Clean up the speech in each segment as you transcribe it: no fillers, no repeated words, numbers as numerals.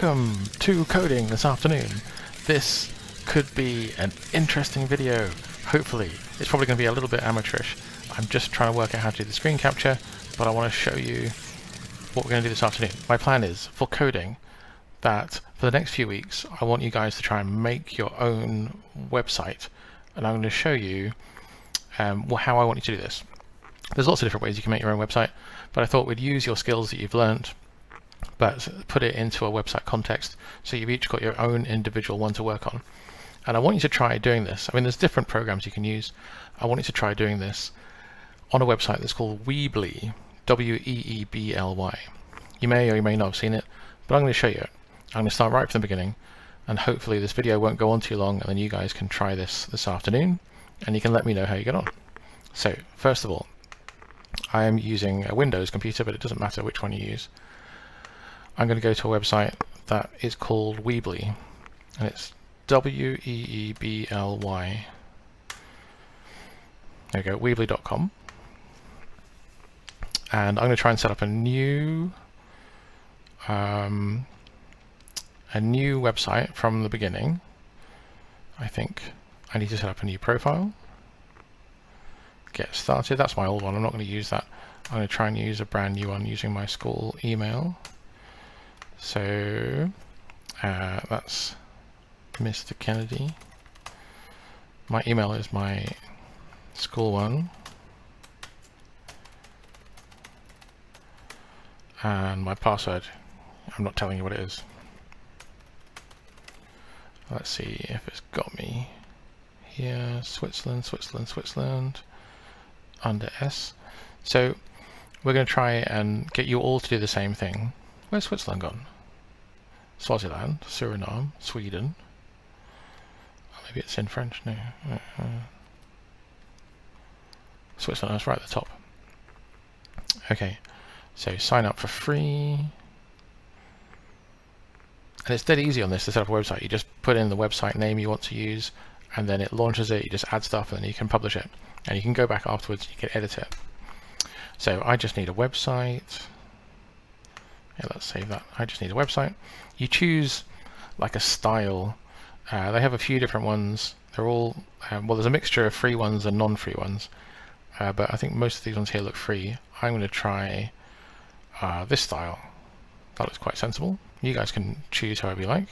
Welcome to coding this afternoon. This could be an interesting video, hopefully. It's probably going to be a little bit amateurish. I'm just trying to work out how to do the screen capture, but I want to show you what we're going to do this afternoon. My plan is, for coding, that for the next few weeks, I want you guys to try and make your own website, and I'm going to show you how I want you to do this. There's lots of different ways you can make your own website, but I thought we'd use your skills that you've learned, but put it into a website context, so you've each got your own individual one to work on. And I want you to try doing this. I mean, there's different programs you can use. I want you to try doing this on a website that's called Weebly, W-E-E-B-L-Y. You may or you may not have seen it, but I'm going to show you it. I'm going to start right from the beginning, and hopefully this video won't go on too long, and then you guys can try this afternoon, and you can let me know how you get on. So, first of all, I am using a Windows computer, but it doesn't matter which one you use. I'm going to go to a website that is called Weebly, and it's W-E-E-B-L-Y. There we go, weebly.com. And I'm going to try and set up a new website from the beginning. I think I need to set up a new profile. Get started. That's my old one. I'm not going to use that. I'm going to try and use a brand new one using my school email. So that's Mr. Kennedy. My email is my school one. And my password, I'm not telling you what it is. Let's see if it's got me here. Switzerland, Switzerland, Switzerland, under S. So we're going to try and get you all to do the same thing. Where's Switzerland gone? Swaziland, Suriname, Sweden. Oh, maybe it's in French. No. Switzerland, that's right at the top. Okay, so sign up for free. And it's dead easy on this to set up a website. You just put in the website name you want to use, and then it launches it. You just add stuff, and then you can publish it. And you can go back afterwards, you can edit it. So I just need a website. Yeah, let's save that. I just need a website. You choose like a style. They have a few different ones. They're all, well, there's a mixture of free ones and non-free ones. But I think most of these ones here look free. I'm going to try this style. That looks quite sensible. You guys can choose however you like.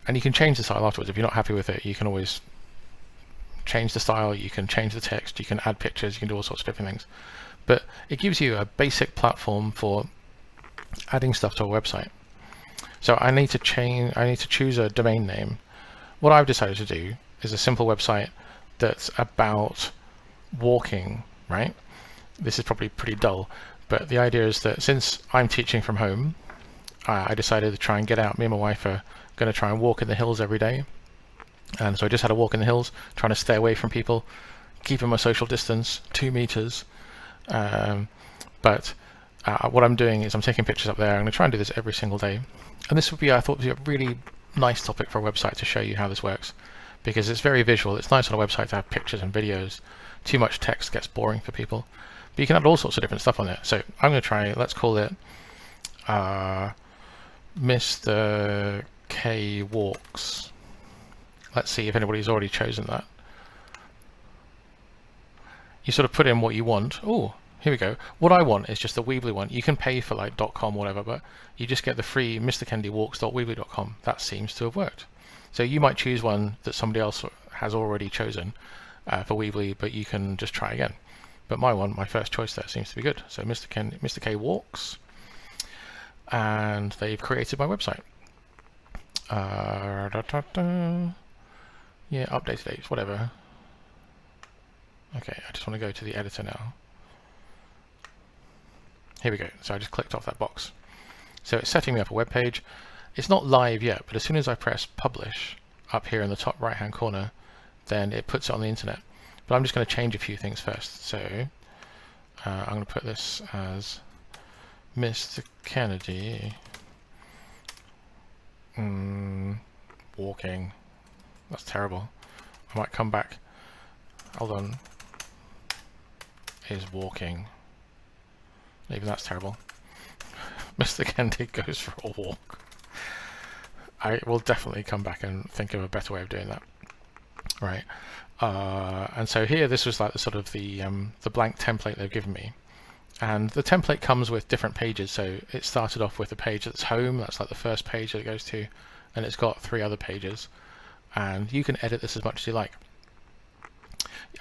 And you can change the style afterwards. If you're not happy with it, you can always change the style, you can change the text, you can add pictures, you can do all sorts of different things. But it gives you a basic platform for adding stuff to a website. So I need to choose a domain name. What I've decided to do is a simple website that's about walking, right? This is probably pretty dull, but the idea is that since I'm teaching from home, I decided to try and get out. Me and my wife are going to try and walk in the hills every day. And so I just had a walk in the hills, trying to stay away from people, keeping my social distance, 2 meters. But what I'm doing is I'm taking pictures up there. I'm going to try and do this every single day. And this would be, I thought, would be a really nice topic for a website to show you how this works, because it's very visual. It's nice on a website to have pictures and videos. Too much text gets boring for people. But you can add all sorts of different stuff on there. So I'm going to try, let's call it Mr. K Walks. Let's see if anybody's already chosen that. You sort of put in what you want. Oh, here we go. What I want is just the Weebly one. You can pay for like .com or whatever, but you just get the free mrkennedywalks.weebly.com. That seems to have worked. So you might choose one that somebody else has already chosen for Weebly, but you can just try again. But my first choice there seems to be good. So Mr. K Walks, and they've created my website. Yeah, update dates, whatever. Okay, I just want to go to the editor now. Here we go. So I just clicked off that box. So it's setting me up a web page. It's not live yet, but as soon as I press publish up here in the top right hand corner, then it puts it on the internet. But I'm just going to change a few things first. So I'm going to put this as Mr. Kennedy walking. That's terrible. I might come back. Hold on. Is walking. Even that's terrible. Mr. Kennedy goes for a walk. I will definitely come back and think of a better way of doing that. Right. And so here, this was like the sort of the blank template they've given me. And the template comes with different pages. So it started off with a page that's home. That's like the first page that it goes to. And it's got 3 other pages. And you can edit this as much as you like.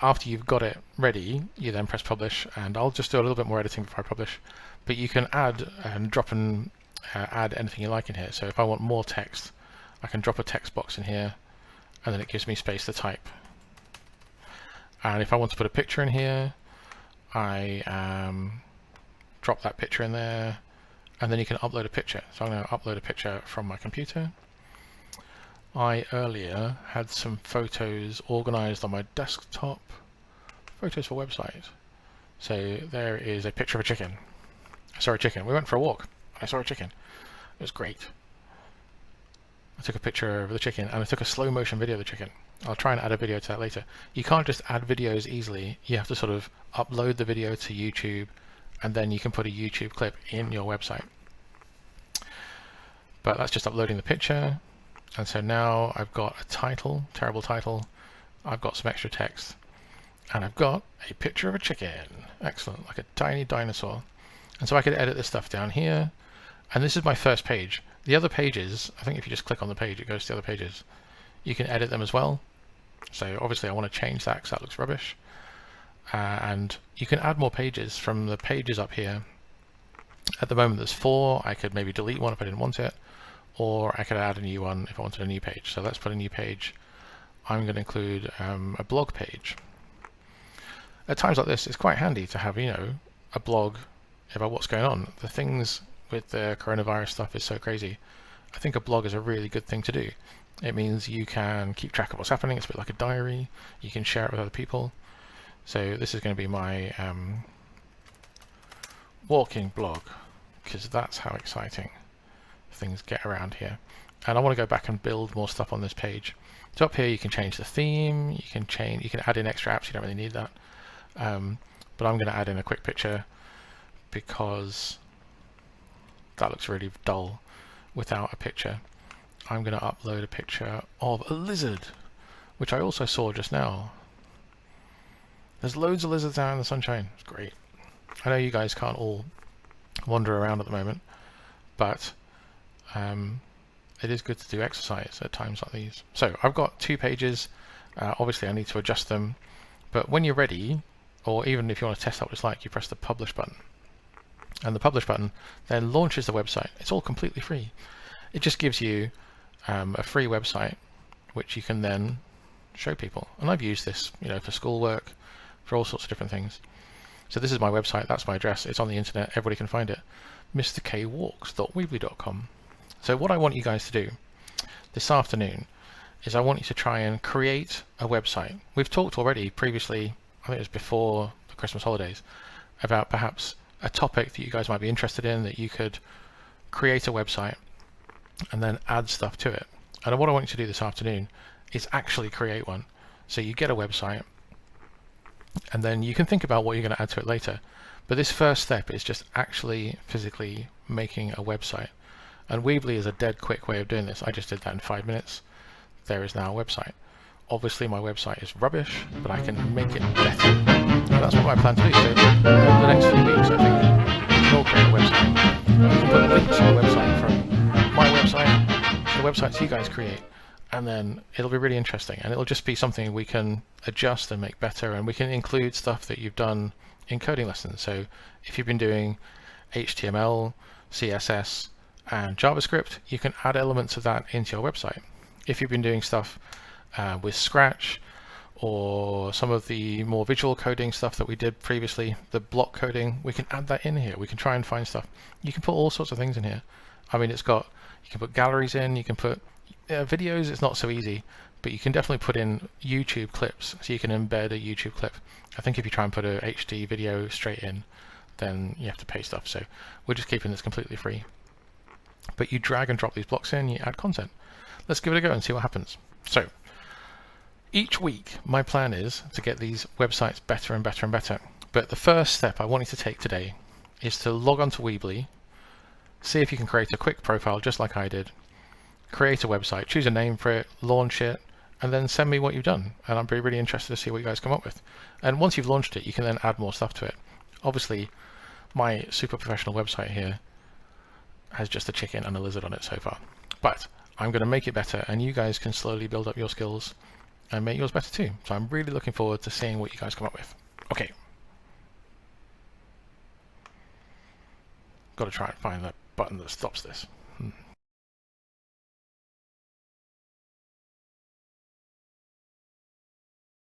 After you've got it ready, you then press publish. And I'll just do a little bit more editing before I publish. But you can add and drop and add anything you like in here. So if I want more text, I can drop a text box in here. And then it gives me space to type. And if I want to put a picture in here, I drop that picture in there, and then you can upload a picture. So I'm going to upload a picture from my computer. I earlier had some photos organized on my desktop. Photos for website. So there is a picture of a chicken. I saw a chicken. We went for a walk. I saw a chicken. It was great. I took a picture of the chicken, and I took a slow motion video of the chicken. I'll try and add a video to that later. You can't just add videos easily. You have to sort of upload the video to YouTube, and then you can put a YouTube clip in your website. But that's just uploading the picture. And so now I've got a title, terrible title. I've got some extra text, and I've got a picture of a chicken. Excellent, like a tiny dinosaur. And so I could edit this stuff down here. And this is my first page. The other pages, I think if you just click on the page, it goes to the other pages. You can edit them as well. So obviously I want to change that because that looks rubbish. And you can add more pages from the pages up here. At the moment there's 4. I could maybe delete one if I didn't want it, or I could add a new one if I wanted a new page. So let's put a new page. I'm going to include a blog page. At times like this, it's quite handy to have, a blog about what's going on. The things with the coronavirus stuff is so crazy. I think a blog is a really good thing to do. It means you can keep track of what's happening. It's a bit like a diary. You can share it with other people. So this is going to be my walking blog, because that's how exciting things get around here. And I want to go back and build more stuff on this page. So up here you can change the theme. You can add in extra apps. You don't really need that. But I'm going to add in a quick picture because that looks really dull without a picture. I'm going to upload a picture of a lizard, which I also saw just now. There's loads of lizards out in the sunshine. It's great. I know you guys can't all wander around at the moment, but it is good to do exercise at times like these. So I've got 2 pages. Obviously I need to adjust them, but when you're ready, or even if you want to test out what it's like, you press the publish button. And the publish button then launches the website. It's all completely free. It just gives you a free website which you can then show people. And I've used this, for schoolwork, for all sorts of different things. So this is my website. That's my address. It's on the internet. Everybody can find it. mrkwalks.weebly.com. So what I want you guys to do this afternoon is I want you to try and create a website. We've talked already previously, I think it was before the Christmas holidays, about perhaps a topic that you guys might be interested in, that you could create a website and then add stuff to it. And what I want you to do this afternoon is actually create one. So you get a website, and then you can think about what you're going to add to it later. But this first step is just actually physically making a website. And Weebly is a dead quick way of doing this. I just did that in 5 minutes. There is now a website. Obviously my website is rubbish, but I can make it better. And that's what I plan to do. So over the next few weeks, I think we can all create a website. I can put links on the website from my website to the websites you guys create. And then it'll be really interesting, and it'll just be something we can adjust and make better, and we can include stuff that you've done in coding lessons. So if you've been doing HTML, CSS, and JavaScript, you can add elements of that into your website. If you've been doing stuff with Scratch, or some of the more visual coding stuff that we did previously, the block coding, we can add that in here. We can try and find stuff. You can put all sorts of things in here. I mean, you can put galleries in, you can put videos. It's not so easy, but you can definitely put in YouTube clips, so you can embed a YouTube clip. I think if you try and put a HD video straight in, then you have to pay stuff, so we're just keeping this completely free. But you drag and drop these blocks in, you add content. Let's give it a go and see what happens. So each week my plan is to get these websites better and better and better, but the first step I want you to take today is to log on to Weebly, see if you can create a quick profile just like I did, create a website, choose a name for it, launch it, and then send me what you've done. And I'm really interested to see what you guys come up with. And once you've launched it, you can then add more stuff to it. Obviously, my super professional website here has just a chicken and a lizard on it so far. But I'm going to make it better, and you guys can slowly build up your skills and make yours better too. So I'm really looking forward to seeing what you guys come up with. Okay. Got to try and find that button that stops this.